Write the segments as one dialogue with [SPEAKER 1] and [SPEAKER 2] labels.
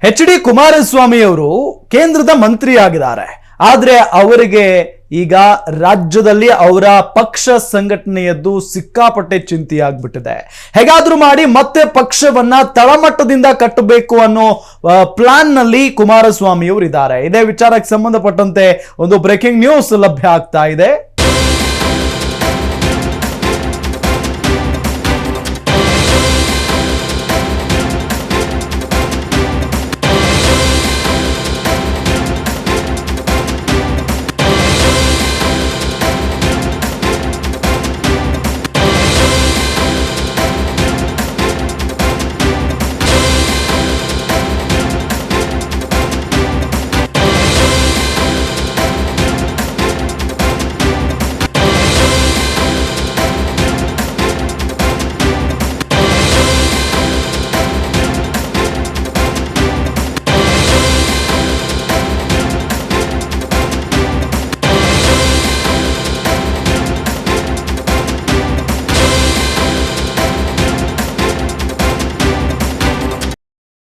[SPEAKER 1] H D. Kumaraswamy ಅವರು ಕೇಂದ್ರದ ಮಂತ್ರಿ ಆಗಿದ್ದಾರೆ. ಆದ್ರೆ ಅವರಿಗೆ ಈಗ ರಾಜ್ಯದಲ್ಲಿ ಅವರ ಪಕ್ಷ ಸಂಘಟನೆಯದ್ದು ಸಿಕ್ಕಾಪಟ್ಟೆ ಚಿಂತೆಯಾಗ್ಬಿಟ್ಟಿದೆ. ಹೇಗಾದ್ರೂ ಮಾಡಿ ಮತ್ತೆ ಪಕ್ಷವನ್ನ ತಳಮಟ್ಟದಿಂದ ಕಟ್ಟಬೇಕು ಅನ್ನೋ ಪ್ಲಾನ್ ನಲ್ಲಿ ಕುಮಾರಸ್ವಾಮಿ ಅವರು ಇದ್ದಾರೆ. ಇದೇ ವಿಚಾರಕ್ಕೆ ಸಂಬಂಧಪಟ್ಟಂತೆ ಒಂದು ಬ್ರೇಕಿಂಗ್ ನ್ಯೂಸ್ ಲಭ್ಯ ಆಗ್ತಾ ಇದೆ.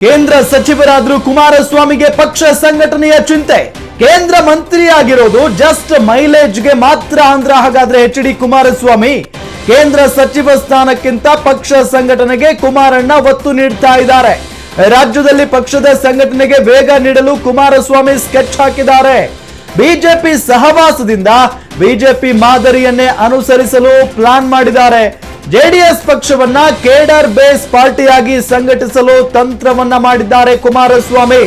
[SPEAKER 1] ಕೇಂದ್ರ ಸಚಿವರಾದ್ರೂ ಕುಮಾರಸ್ವಾಮಿಗೆ ಪಕ್ಷ ಸಂಘಟನೆಯ ಚಿಂತೆ. ಕೇಂದ್ರ ಮಂತ್ರಿ ಆಗಿರೋದು ಜಸ್ಟ್ ಮೈಲೇಜ್ಗೆ ಮಾತ್ರ ಅಂದ್ರ ಹಾಗಾದ್ರೆ ಎಚ್.ಡಿ. ಕುಮಾರಸ್ವಾಮಿ ಕೇಂದ್ರ ಸಚಿವ ಸ್ಥಾನಕ್ಕಿಂತ ಪಕ್ಷ ಸಂಘಟನೆಗೆ ಕುಮಾರಣ್ಣ ಒತ್ತು ನೀಡ್ತಾ ಇದ್ದಾರೆ. ರಾಜ್ಯದಲ್ಲಿ ಪಕ್ಷದ ಸಂಘಟನೆಗೆ ವೇಗ ನೀಡಲು ಕುಮಾರಸ್ವಾಮಿ ಸ್ಕೆಚ್ ಹಾಕಿದ್ದಾರೆ. ಬಿಜೆಪಿ ಸಹವಾಸದಿಂದ ಬಿಜೆಪಿ ಮಾದರಿಯನ್ನೇ ಅನುಸರಿಸಲು ಪ್ಲಾನ್ ಮಾಡಿದ್ದಾರೆ. ಜೆಡಿಎಸ್ ಪಕ್ಷವನ್ನ ಕೇಡರ್ ಬೇಸ್ ಪಾರ್ಟಿಯಾಗಿ ಸಂಘಟಿಸಲು ತಂತ್ರವನ್ನ ಮಾಡಿದ್ದಾರೆ ಕುಮಾರಸ್ವಾಮಿ.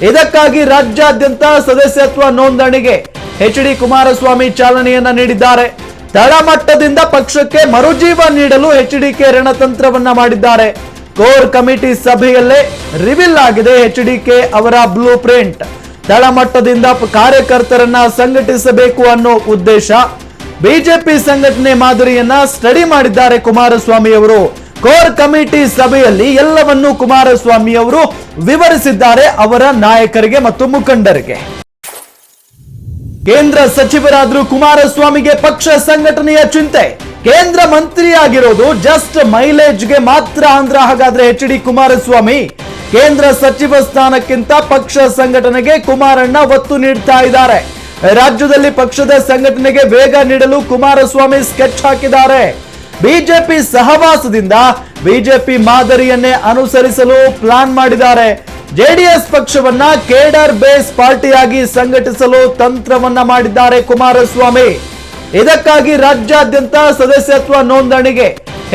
[SPEAKER 1] ಇದಕ್ಕಾಗಿ ರಾಜ್ಯಾದ್ಯಂತ ಸದಸ್ಯತ್ವ ನೋಂದಣಿಗೆ ಎಚ್.ಡಿ. ಕುಮಾರಸ್ವಾಮಿ ಚಾಲನೆಯನ್ನ ನೀಡಿದ್ದಾರೆ. ತಳಮಟ್ಟದಿಂದ ಪಕ್ಷಕ್ಕೆ ಮರುಜೀವ ನೀಡಲು ಎಚ್.ಡಿ.ಕೆ ರಣತಂತ್ರವನ್ನ ಮಾಡಿದ್ದಾರೆ. ಕೋರ್ ಕಮಿಟಿ ಸಭೆಯಲ್ಲೇ ರಿವೀಲ್ ಆಗಿದೆ ಎಚ್.ಡಿ.ಕೆ ಅವರ ಬ್ಲೂ ಪ್ರಿಂಟ್. ತಳಮಟ್ಟದಿಂದ ಕಾರ್ಯಕರ್ತರನ್ನ ಸಂಘಟಿಸಬೇಕು ಅನ್ನೋ ಉದ್ದೇಶ. ಬಿಜೆಪಿ ಸಂಘಟನೆ ಮಾದರಿಯನ್ನ ಸ್ಟಡಿ ಮಾಡಿದ್ದಾರೆ ಕುಮಾರಸ್ವಾಮಿ ಅವರು. ಕೋರ್ ಕಮಿಟಿ ಸಭೆಯಲ್ಲಿ ಎಲ್ಲವನ್ನೂ ಕುಮಾರಸ್ವಾಮಿ ಅವರು ವಿವರಿಸಿದ್ದಾರೆ ಅವರ ನಾಯಕರಿಗೆ ಮತ್ತು ಮುಖಂಡರಿಗೆ. ಕೇಂದ್ರ ಸಚಿವರಾದ್ರೂ ಕುಮಾರಸ್ವಾಮಿಗೆ ಪಕ್ಷ ಸಂಘಟನೆಯ ಚಿಂತೆ. ಕೇಂದ್ರ ಮಂತ್ರಿ ಆಗಿರೋದು ಜಸ್ಟ್ ಮೈಲೇಜ್ಗೆ ಮಾತ್ರ ಅಂದ್ರ ಹಾಗಾದ್ರೆ ಎಚ್.ಡಿ. ಕುಮಾರಸ್ವಾಮಿ ಕೇಂದ್ರ ಸಚಿವ ಸ್ಥಾನಕ್ಕಿಂತ ಪಕ್ಷ ಸಂಘಟನೆಗೆ ಕುಮಾರಣ್ಣ ಒತ್ತು ನೀಡ್ತಾ ಇದ್ದಾರೆ. ರಾಜ್ಯದಲ್ಲಿ ಪಕ್ಷದ ಸಂಘಟನೆಗೆ ವೇಗ ನೀಡಲು ಕುಮಾರಸ್ವಾಮಿ ಸ್ಕೆಚ್ ಹಾಕಿದ್ದಾರೆ. ಬಿಜೆಪಿ ಸಹವಾಸದಿಂದ ಬಿಜೆಪಿ ಮಾದರಿಯನ್ನೇ ಅನುಸರಿಸಲು ಪ್ಲಾನ್ ಮಾಡಿದ್ದಾರೆ. ಜೆಡಿಎಸ್ ಪಕ್ಷವನ್ನ ಕೇಡರ್ ಬೇಸ್ ಪಾರ್ಟಿಯಾಗಿ ಸಂಘಟಿಸಲು ತಂತ್ರವನ್ನ ಮಾಡಿದ್ದಾರೆ ಕುಮಾರಸ್ವಾಮಿ. ಇದಕ್ಕಾಗಿ ರಾಜ್ಯಾದ್ಯಂತ ಸದಸ್ಯತ್ವ ನೋಂದಣಿಗೆ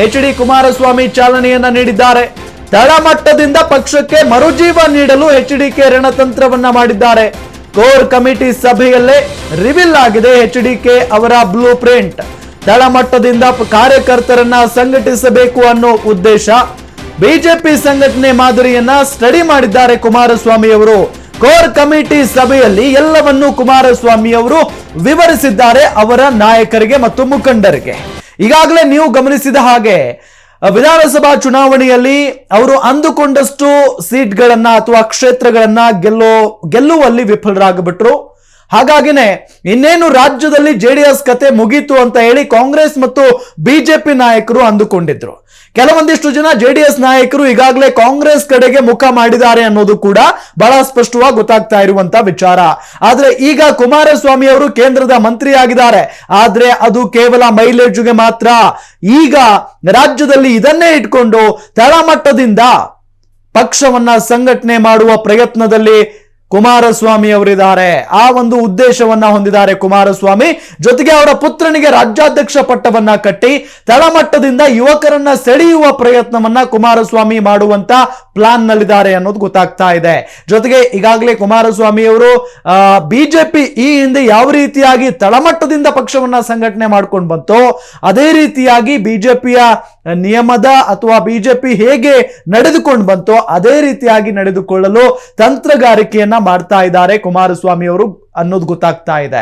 [SPEAKER 1] ಎಚ್.ಡಿ. ಕುಮಾರಸ್ವಾಮಿ ಚಾಲನೆಯನ್ನ ನೀಡಿದ್ದಾರೆ. ತಳಮಟ್ಟದಿಂದ ಪಕ್ಷಕ್ಕೆ ಮರುಜೀವ ನೀಡಲು ಎಚ್.ಡಿ.ಕೆ ರಣತಂತ್ರವನ್ನ ಮಾಡಿದ್ದಾರೆ. ಕೋರ್ ಕಮಿಟಿ ಸಭೆಯಲ್ಲೇ ರಿವೀಲ್ ಆಗಿದೆ ಎಚ್.ಡಿ.ಕೆ ಅವರ ಬ್ಲೂ ಪ್ರಿಂಟ್. ತಳಮಟ್ಟದಿಂದ ಕಾರ್ಯಕರ್ತರನ್ನ ಸಂಘಟಿಸಬೇಕು ಅನ್ನೋ ಉದ್ದೇಶ. ಬಿಜೆಪಿ ಸಂಘಟನೆ ಮಾದರಿಯನ್ನ ಸ್ಟಡಿ ಮಾಡಿದ್ದಾರೆ ಕುಮಾರಸ್ವಾಮಿ ಅವರು. ಕೋರ್ ಕಮಿಟಿ ಸಭೆಯಲ್ಲಿ ಎಲ್ಲವನ್ನೂ ಕುಮಾರಸ್ವಾಮಿ ಅವರು ವಿವರಿಸಿದ್ದಾರೆ ಅವರ ನಾಯಕರಿಗೆ ಮತ್ತು ಮುಖಂಡರಿಗೆ. ಈಗಾಗಲೇ ನೀವು ಗಮನಿಸಿದ ಹಾಗೆ ವಿಧಾನಸಭಾ ಚುನಾವಣೆಯಲ್ಲಿ ಅವರು ಅಂದುಕೊಂಡಷ್ಟು ಸೀಟ್ಗಳನ್ನ ಅಥವಾ ಕ್ಷೇತ್ರಗಳನ್ನ ಗೆಲ್ಲುವಲ್ಲಿ ವಿಫಲರಾಗಿಬಿಟ್ರು. ಹಾಗಾಗಿನೇ ಇನ್ನೇನು ರಾಜ್ಯದಲ್ಲಿ ಜೆಡಿಎಸ್ ಕತೆ ಮುಗೀತು ಅಂತ ಹೇಳಿ ಕಾಂಗ್ರೆಸ್ ಮತ್ತು ಬಿಜೆಪಿ ನಾಯಕರು ಅಂದುಕೊಂಡಿದ್ರು. ಕೆಲವೊಂದಿಷ್ಟು ಜನ ಜೆಡಿಎಸ್ ನಾಯಕರು ಈಗಾಗಲೇ ಕಾಂಗ್ರೆಸ್ ಕಡೆಗೆ ಮುಖ ಮಾಡಿದ್ದಾರೆ ಅನ್ನೋದು ಕೂಡ ಬಹಳ ಸ್ಪಷ್ಟವಾಗಿ ಗೊತ್ತಾಗ್ತಾ ಇರುವಂತ ವಿಚಾರ. ಆದ್ರೆ ಈಗ ಕುಮಾರಸ್ವಾಮಿ ಅವರು ಕೇಂದ್ರದ ಮಂತ್ರಿ ಆಗಿದ್ದಾರೆ. ಆದ್ರೆ ಅದು ಕೇವಲ ಮೈಲೇಜ್ಗೆ ಮಾತ್ರ. ಈಗ ರಾಜ್ಯದಲ್ಲಿ ಇದನ್ನೇ ಇಟ್ಕೊಂಡು ತಳಮಟ್ಟದಿಂದ ಪಕ್ಷವನ್ನ ಸಂಘಟನೆ ಮಾಡುವ ಪ್ರಯತ್ನದಲ್ಲಿ ಕುಮಾರಸ್ವಾಮಿ ಅವರಿದ್ದಾರೆ. ಆ ಒಂದು ಉದ್ದೇಶವನ್ನ ಹೊಂದಿದ್ದಾರೆ ಕುಮಾರಸ್ವಾಮಿ. ಜೊತೆಗೆ ಅವರ ಪುತ್ರನಿಗೆ ರಾಜ್ಯಾಧ್ಯಕ್ಷ ಪಟ್ಟವನ್ನ ಕಟ್ಟಿ ತಳಮಟ್ಟದಿಂದ ಯುವಕರನ್ನ ಸೆಳೆಯುವ ಪ್ರಯತ್ನವನ್ನ ಕುಮಾರಸ್ವಾಮಿ ಮಾಡುವಂತ ಪ್ಲಾನ್ ನಲ್ಲಿದ್ದಾರೆ ಅನ್ನೋದು ಗೊತ್ತಾಗ್ತಾ ಇದೆ. ಜೊತೆಗೆ ಈಗಾಗಲೇ ಕುಮಾರಸ್ವಾಮಿ ಅವರು ಬಿಜೆಪಿ ಈ ಹಿಂದೆ ಯಾವ ರೀತಿಯಾಗಿ ತಳಮಟ್ಟದಿಂದ ಪಕ್ಷವನ್ನ ಸಂಘಟನೆ ಮಾಡ್ಕೊಂಡು ಬಂತೋ ಅದೇ ರೀತಿಯಾಗಿ ಬಿಜೆಪಿಯ ನಿಯಮದ ಅಥವಾ ಬಿಜೆಪಿ ಹೇಗೆ ನಡೆದುಕೊಂಡು ಬಂತೋ ಅದೇ ರೀತಿಯಾಗಿ ನಡೆದುಕೊಳ್ಳಲು ತಂತ್ರಗಾರಿಕೆಯನ್ನ ಮಾಡ್ತಾ ಇದ್ದಾರೆ ಕುಮಾರಸ್ವಾಮಿ ಅವರು ಅನ್ನೋದು ಗೊತ್ತಾಗ್ತಾ ಇದೆ.